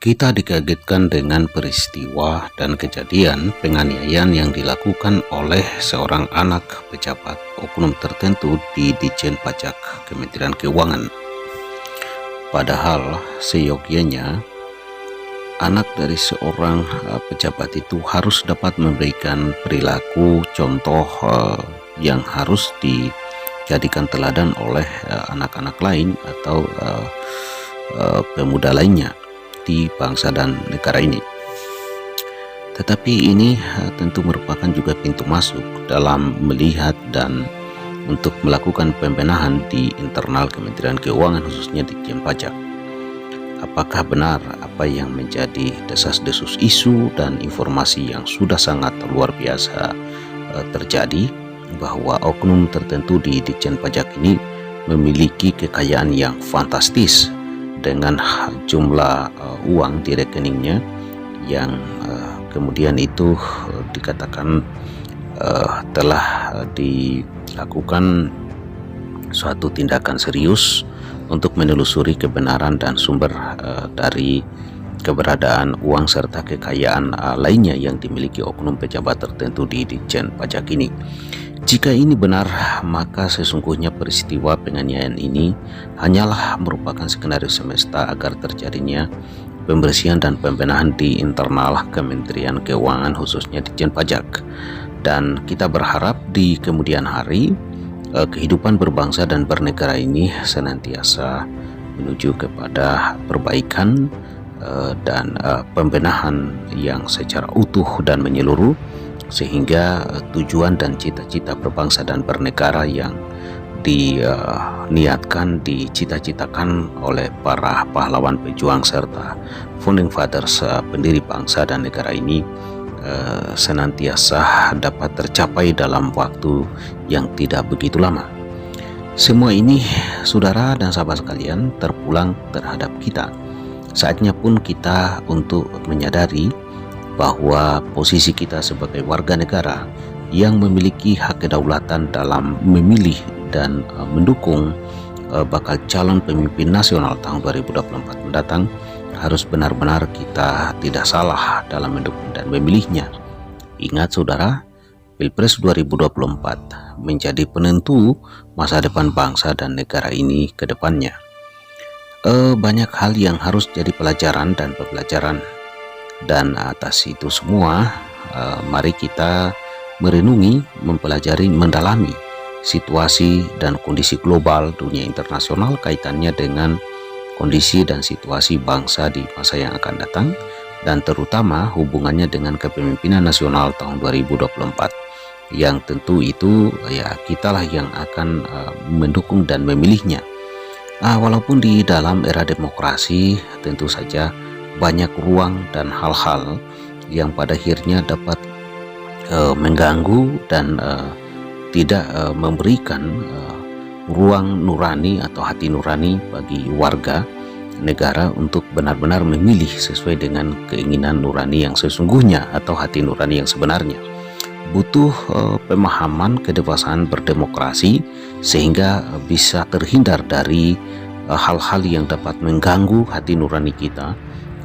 Kita dikagetkan dengan peristiwa dan kejadian penganiayaan yang dilakukan oleh seorang anak pejabat oknum tertentu di Ditjen Pajak Kementerian Keuangan. Padahal seyogyanya anak dari seorang pejabat itu harus dapat memberikan perilaku contoh yang harus dijadikan teladan oleh anak-anak lain atau pemuda lainnya di bangsa dan negara ini. Tetapi ini tentu merupakan juga pintu masuk dalam melihat dan untuk melakukan pembenahan di internal Kementerian Keuangan, khususnya di Ditjen Pajak. Apakah benar apa yang menjadi desas-desus isu dan informasi yang sudah sangat luar biasa terjadi, bahwa oknum tertentu di Ditjen Pajak ini memiliki kekayaan yang fantastis dengan jumlah uang di rekeningnya yang kemudian itu dikatakan telah dilakukan suatu tindakan serius untuk menelusuri kebenaran dan sumber dari keberadaan uang serta kekayaan lainnya yang dimiliki oknum pejabat tertentu di Ditjen Pajak ini. Jika ini benar, maka sesungguhnya peristiwa penganiayaan ini hanyalah merupakan skenario semesta agar terjadinya pembersihan dan pembenahan di internal Kementerian Keuangan, khususnya Ditjen Pajak. Dan kita berharap di kemudian hari kehidupan berbangsa dan bernegara ini senantiasa menuju kepada perbaikan dan pembenahan yang secara utuh dan menyeluruh, sehingga tujuan dan cita-cita berbangsa dan bernegara yang diniatkan, dicita-citakan oleh para pahlawan pejuang serta founding fathers pendiri bangsa dan negara ini senantiasa dapat tercapai dalam waktu yang tidak begitu lama. Semua ini, saudara dan sahabat sekalian, terpulang terhadap kita. Saatnya pun kita untuk menyadari bahwa posisi kita sebagai warga negara yang memiliki hak kedaulatan dalam memilih dan mendukung bakal calon pemimpin nasional tahun 2024 mendatang harus benar-benar kita tidak salah dalam mendukung dan memilihnya. Ingat saudara, Pilpres 2024 menjadi penentu masa depan bangsa dan negara ini ke depannya. Banyak hal yang harus jadi pelajaran dan pembelajaran. Dan atas itu semua, mari kita merenungi, mempelajari, mendalami situasi dan kondisi global dunia internasional kaitannya dengan kondisi dan situasi bangsa di masa yang akan datang, dan terutama hubungannya dengan kepemimpinan nasional tahun 2024 yang tentu itu ya kitalah yang akan mendukung dan memilihnya. Walaupun di dalam era demokrasi tentu saja banyak ruang dan hal-hal yang pada akhirnya dapat mengganggu dan tidak memberikan ruang nurani atau hati nurani bagi warga negara untuk benar-benar memilih sesuai dengan keinginan nurani yang sesungguhnya atau hati nurani yang sebenarnya. Butuh pemahaman kedewasaan berdemokrasi sehingga bisa terhindar dari hal-hal yang dapat mengganggu hati nurani kita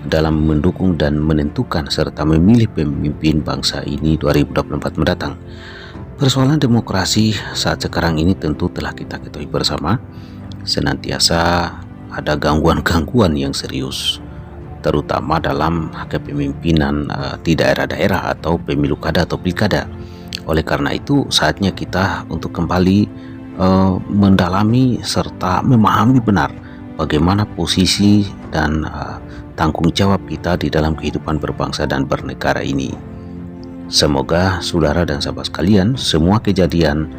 dalam mendukung dan menentukan serta memilih pemimpin bangsa ini 2024 mendatang. Persoalan demokrasi saat sekarang ini tentu telah kita ketahui bersama, senantiasa ada gangguan-gangguan yang serius, terutama dalam kepemimpinan di daerah-daerah atau pemilu kada atau pilkada. Oleh karena itu saatnya kita untuk kembali mendalami serta memahami benar bagaimana posisi dan tanggung jawab kita di dalam kehidupan berbangsa dan bernegara ini. Semoga saudara dan sahabat sekalian, semua kejadian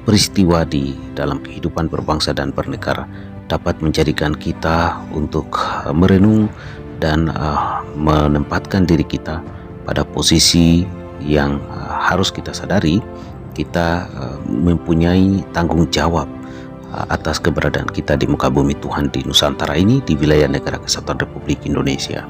peristiwa di dalam kehidupan berbangsa dan bernegara dapat menjadikan kita untuk merenung dan menempatkan diri kita pada posisi yang harus kita sadari kita mempunyai tanggung jawab atas keberadaan kita di muka bumi Tuhan di Nusantara ini, di wilayah negara Kesatuan Republik Indonesia.